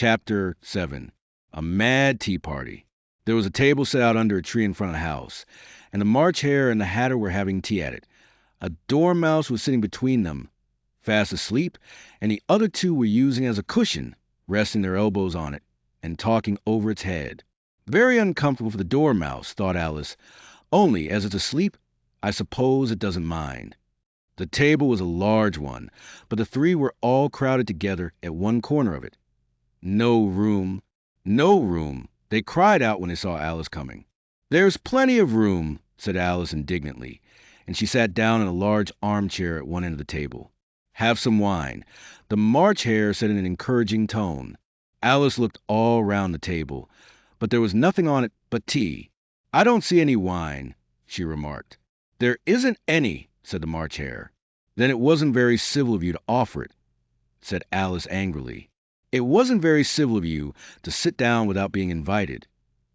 Chapter 7. A Mad Tea Party. There was a table set out under a tree in front of the house, and the March Hare and the Hatter were having tea at it. A dormouse was sitting between them, fast asleep, and the other two were using it as a cushion, resting their elbows on it, and talking over its head. Very uncomfortable for the dormouse, thought Alice. Only, as it's asleep, I suppose it doesn't mind. The table was a large one, but the three were all crowded together at one corner of it. No room, no room, they cried out when they saw Alice coming. There's plenty of room, said Alice indignantly, and she sat down in a large armchair at one end of the table. Have some wine, the March Hare said in an encouraging tone. Alice looked all round the table, but there was nothing on it but tea. I don't see any wine, she remarked. There isn't any, said the March Hare. Then it wasn't very civil of you to offer it, said Alice angrily. It wasn't very civil of you to sit down without being invited,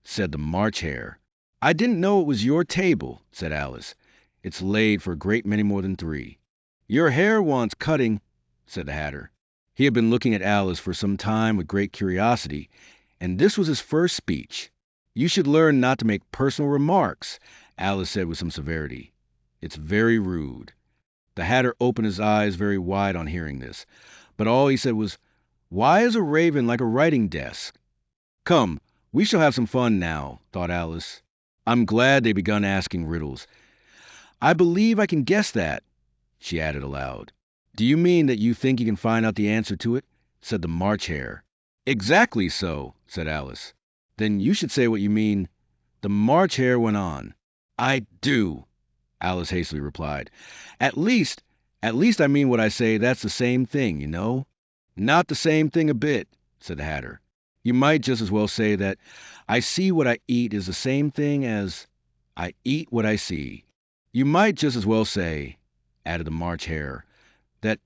said the March Hare. I didn't know it was your table, said Alice. It's laid for a great many more than three. Your hair wants cutting, said the Hatter. He had been looking at Alice for some time with great curiosity, and this was his first speech. You should learn not to make personal remarks, Alice said with some severity. It's very rude. The Hatter opened his eyes very wide on hearing this, but all he said was, Why is a raven like a writing desk? Come, we shall have some fun now, thought Alice. I'm glad they begun asking riddles. I believe I can guess that, she added aloud. Do you mean that you think you can find out the answer to it? Said the March Hare. Exactly so, said Alice. Then you should say what you mean. The March Hare went on. I do, Alice hastily replied. At least I mean what I say. That's the same thing, you know. Not the same thing a bit, said the Hatter. You might just as well say that I see what I eat is the same thing as I eat what I see. You might just as well say, added the March Hare, that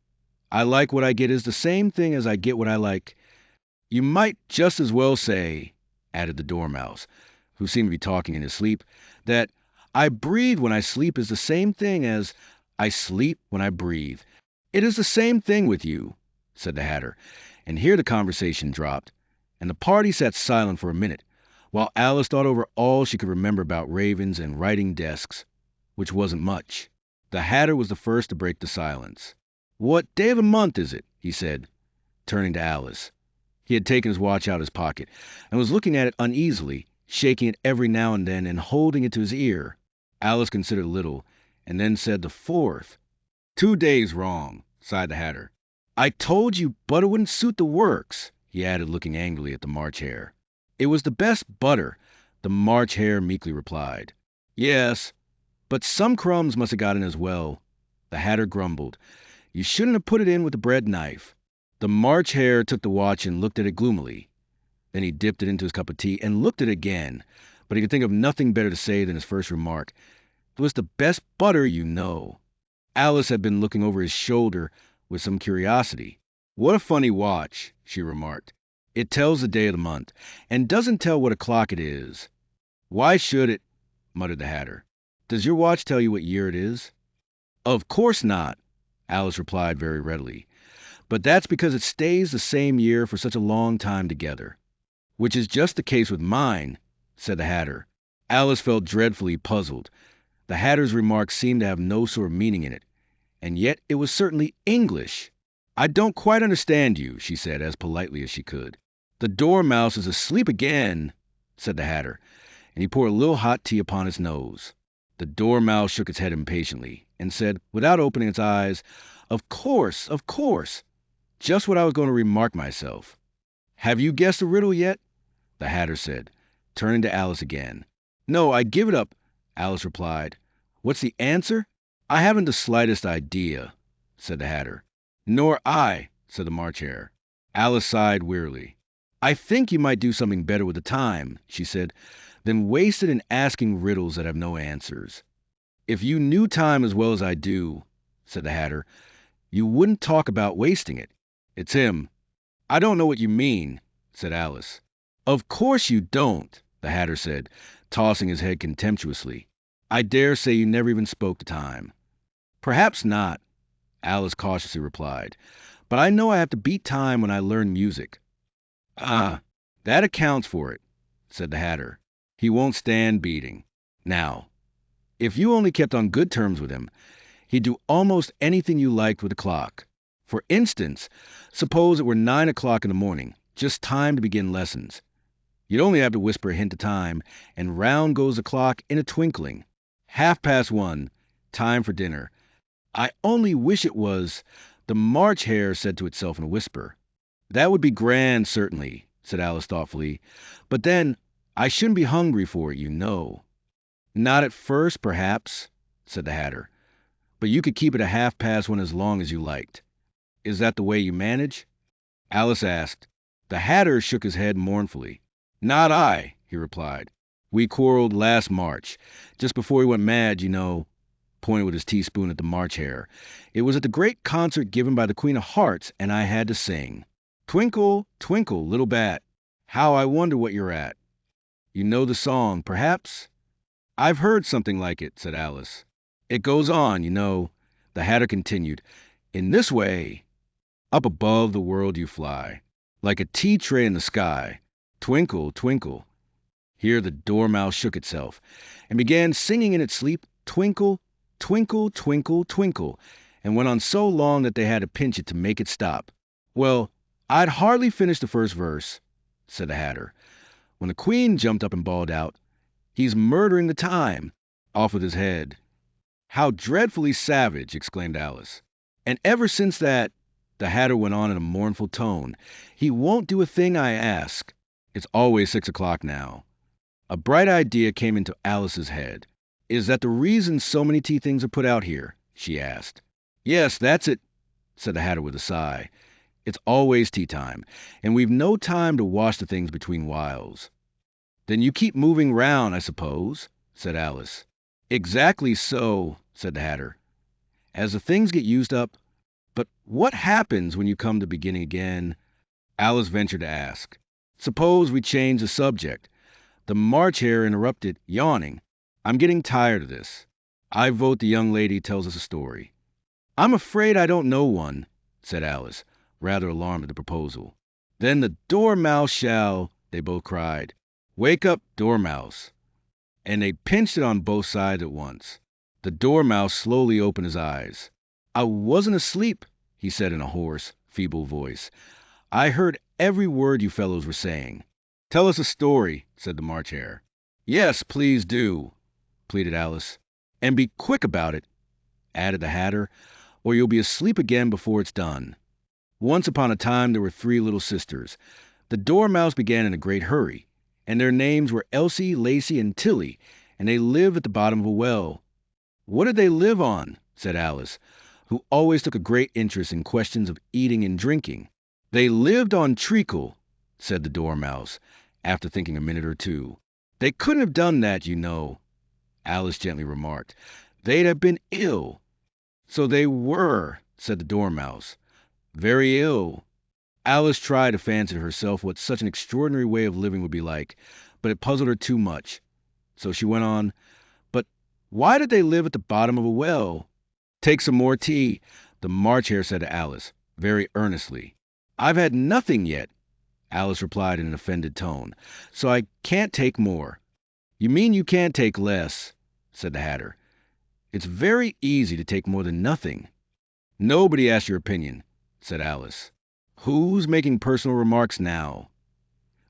I like what I get is the same thing as I get what I like. You might just as well say, added the Dormouse, who seemed to be talking in his sleep, that I breathe when I sleep is the same thing as I sleep when I breathe. It is the same thing with you, said the Hatter, and here the conversation dropped, and the party sat silent for a minute, while Alice thought over all she could remember about ravens and writing desks, which wasn't much. The Hatter was the first to break the silence. What day of the month is it? He said, turning to Alice. He had taken his watch out of his pocket, and was looking at it uneasily, shaking it every now and then and holding it to his ear. Alice considered a little, and then said the 4th. 2 days wrong, sighed the Hatter. I told you butter wouldn't suit the works, he added, looking angrily at the March Hare. It was the best butter, the March Hare meekly replied. Yes, but some crumbs must have got in as well. The Hatter grumbled. You shouldn't have put it in with the bread knife. The March Hare took the watch and looked at it gloomily. Then he dipped it into his cup of tea and looked at it again, but he could think of nothing better to say than his first remark. It was the best butter, you know. Alice had been looking over his shoulder with some curiosity. What a funny watch, she remarked. It tells the day of the month, and doesn't tell what o'clock it is. Why should it? Muttered the Hatter. Does your watch tell you what year it is? Of course not, Alice replied very readily. But that's because it stays the same year for such a long time together. Which is just the case with mine, said the Hatter. Alice felt dreadfully puzzled. The Hatter's remark seemed to have no sort of meaning in it, and yet it was certainly English. I don't quite understand you, she said as politely as she could. The Dormouse is asleep again, said the Hatter, and he poured a little hot tea upon his nose. The Dormouse shook its head impatiently and said, without opening its eyes, Of course, just what I was going to remark myself. Have you guessed the riddle yet? The Hatter said, turning to Alice again. No, I give it up, Alice replied. What's the answer? I haven't the slightest idea, said the Hatter. Nor I, said the March Hare. Alice sighed wearily. I think you might do something better with the time, she said, than waste it in asking riddles that have no answers. If you knew time as well as I do, said the Hatter, you wouldn't talk about wasting it. It's him. I don't know what you mean, said Alice. Of course you don't, the Hatter said, tossing his head contemptuously. I dare say you never even spoke the time. Perhaps not, Alice cautiously replied, but I know I have to beat time when I learn music. "Ah, that accounts for it," said the Hatter. "He won't stand beating. Now, if you only kept on good terms with him, he'd do almost anything you liked with the clock. For instance, suppose it were 9 o'clock in the morning, just time to begin lessons. You'd only have to whisper a hint of time, and round goes the clock in a twinkling. 1:30, time for dinner. I only wish it was," the March Hare said to itself in a whisper. "That would be grand, certainly," said Alice thoughtfully. "But then, I shouldn't be hungry for it, you know." "Not at first, perhaps," said the Hatter. "But you could keep it a 1:30 as long as you liked. Is that the way you manage?" Alice asked. The Hatter shook his head mournfully. "Not I," he replied. "We quarreled last March, just before he went mad, you know," pointing with his teaspoon at the March Hare. "It was at the great concert given by the Queen of Hearts, and I had to sing. 'Twinkle, twinkle, little bat, how I wonder what you're at.' You know the song, perhaps?" "I've heard something like it," said Alice. "It goes on, you know," the Hatter continued, "in this way. Up above the world you fly, like a tea tray in the sky. Twinkle, twinkle." Here the Dormouse shook itself, and began singing in its sleep, "Twinkle, twinkle, twinkle, twinkle," and went on so long that they had to pinch it to make it stop. "Well, I'd hardly finished the first verse," said the Hatter, when the Queen jumped up and bawled out, "He's murdering the time," off with his head. "How dreadfully savage!" exclaimed Alice. "And ever since that," the Hatter went on in a mournful tone, "he won't do a thing I ask. It's always 6 o'clock now." A bright idea came into Alice's head. "Is that the reason so many tea things are put out here?" she asked. "Yes, that's it," said the Hatter with a sigh. "It's always tea time, and we've no time to wash the things between whiles." "Then you keep moving round, I suppose?" said Alice. "Exactly so," said the Hatter. "As the things get used up. But what happens when you come to beginning again?" Alice ventured to ask. "Suppose we change the subject." The March Hare interrupted, yawning. "I'm getting tired of this. I vote the young lady tells us a story." "I'm afraid I don't know one," said Alice, rather alarmed at the proposal. "Then the Dormouse shall," they both cried. "Wake up, Dormouse." And they pinched it on both sides at once. The Dormouse slowly opened his eyes. "I wasn't asleep," he said in a hoarse, feeble voice. "I heard every word you fellows were saying." "Tell us a story," said the March Hare. "Yes, please do," pleaded Alice. "And be quick about it," added the Hatter, "or you'll be asleep again before it's done. Once upon a time there were 3 little sisters. The Dormouse began in a great hurry, and their names were Elsie, Lacey, and Tilly, and they lived at the bottom of a well." "What did they live on?" said Alice, who always took a great interest in questions of eating and drinking. "They lived on treacle," said the Dormouse, after thinking a minute or two. "They couldn't have done that, you know," Alice gently remarked. "They'd have been ill." "So they were," said the Dormouse. "Very ill." Alice tried to fancy to herself what such an extraordinary way of living would be like, but it puzzled her too much. So she went on, "But why did they live at the bottom of a well?" "Take some more tea," the March Hare said to Alice, very earnestly. "I've had nothing yet," Alice replied in an offended tone, "so I can't take more." "You mean you can't take less," said the Hatter. "It's very easy to take more than nothing." "Nobody asked your opinion," said Alice. "Who's making personal remarks now?"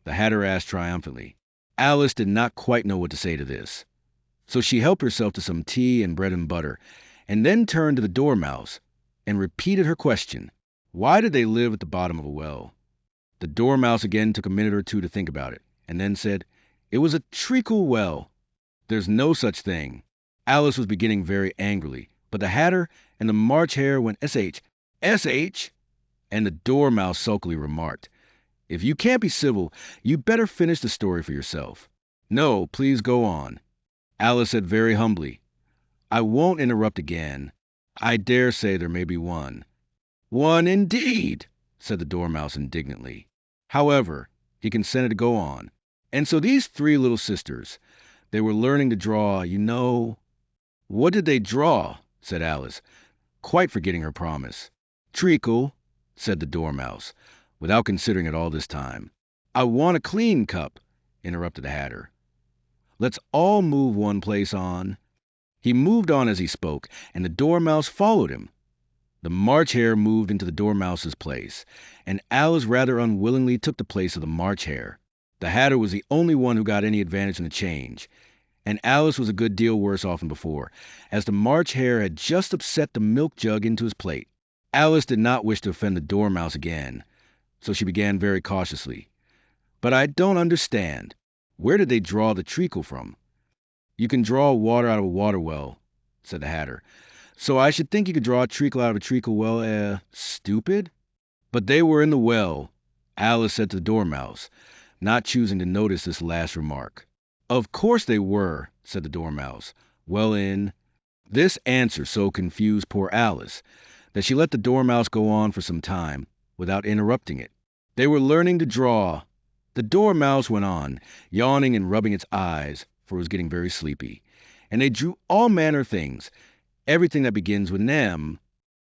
the Hatter asked triumphantly. Alice did not quite know what to say to this. So she helped herself to some tea and bread and butter, and then turned to the Dormouse and repeated her question. Why did they live at the bottom of a well? The Dormouse again took a minute or two to think about it, and then said, "It was a treacle well. There's no such thing." Alice was beginning very angrily, but the Hatter and the March Hare went "S-H, S-H," and the Dormouse sulkily remarked, "If you can't be civil, you'd better finish the story for yourself." "No, please go on." Alice said very humbly, "I won't interrupt again. I dare say there may be one." "One indeed," said the Dormouse indignantly. However, he consented to go on. "And so these 3 little sisters, they were learning to draw, you know." "What did they draw?" said Alice, quite forgetting her promise. "Treacle," said the Dormouse, without considering it all this time. I want a clean cup, interrupted the Hatter. Let's all move one place on. He moved on as he spoke, and the Dormouse followed him. The March Hare moved into the Dormouse's place, and Alice rather unwillingly took the place of the March Hare. The Hatter was the only one who got any advantage in the change, and Alice was a good deal worse off than before, as the March Hare had just upset the milk jug into his plate. Alice did not wish to offend the Dormouse again, so she began very cautiously. But I don't understand. Where did they draw the treacle from? You can draw water out of a water well, said the Hatter. So I should think you could draw a treacle out of a treacle well, stupid? But they were in the well, Alice said to the Dormouse, not choosing to notice this last remark. Of course they were, said the Dormouse. Well in. This answer so confused poor Alice that she let the Dormouse go on for some time without interrupting it. They were learning to draw. The Dormouse went on, yawning and rubbing its eyes, for it was getting very sleepy. And they drew all manner of things, everything that begins with an M.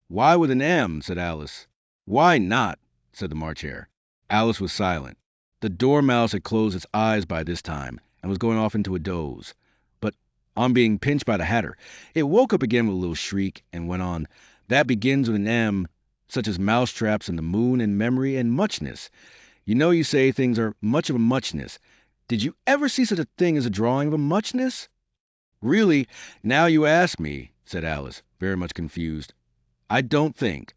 Why with an M? Said Alice. Why not? Said the March Hare. Alice was silent. The Dormouse had closed its eyes by this time and was going off into a doze. But on being pinched by the Hatter, it woke up again with a little shriek and went on. That begins with an M, such as mousetraps and the moon and memory and muchness. You know you say things are much of a muchness. Did you ever see such a thing as a drawing of a muchness? Really, now you ask me, said Alice, very much confused. I don't think.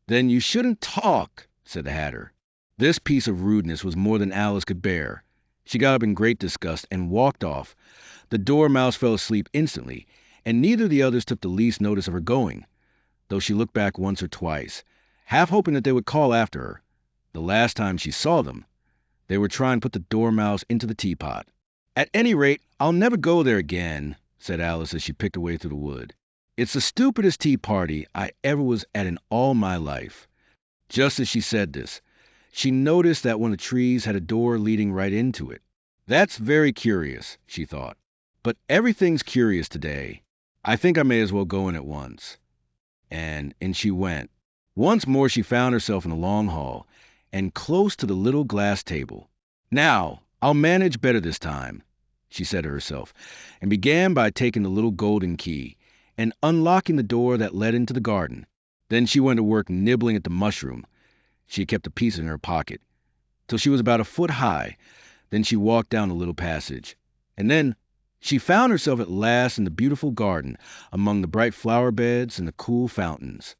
Then you shouldn't talk, said the Hatter. This piece of rudeness was more than Alice could bear. She got up in great disgust and walked off. The Dormouse fell asleep instantly, and neither of the others took the least notice of her going, though she looked back once or twice, half hoping that they would call after her. The last time she saw them, they were trying to put the Dormouse into the teapot. At any rate, I'll never go there again, said Alice as she picked her way through the wood. It's the stupidest tea party I ever was at in all my life. Just as she said this, she noticed that one of the trees had a door leading right into it. That's very curious, she thought. But everything's curious today. I think I may as well go in at once. And in she went. Once more she found herself in the long hall, and close to the little glass table. Now, I'll manage better this time, she said to herself, and began by taking the little golden key and unlocking the door that led into the garden. Then she went to work nibbling at the mushroom. She kept a piece in her pocket, till she was about a foot high. Then she walked down the little passage. And then she found herself at last in the beautiful garden, among the bright flower beds and the cool fountains.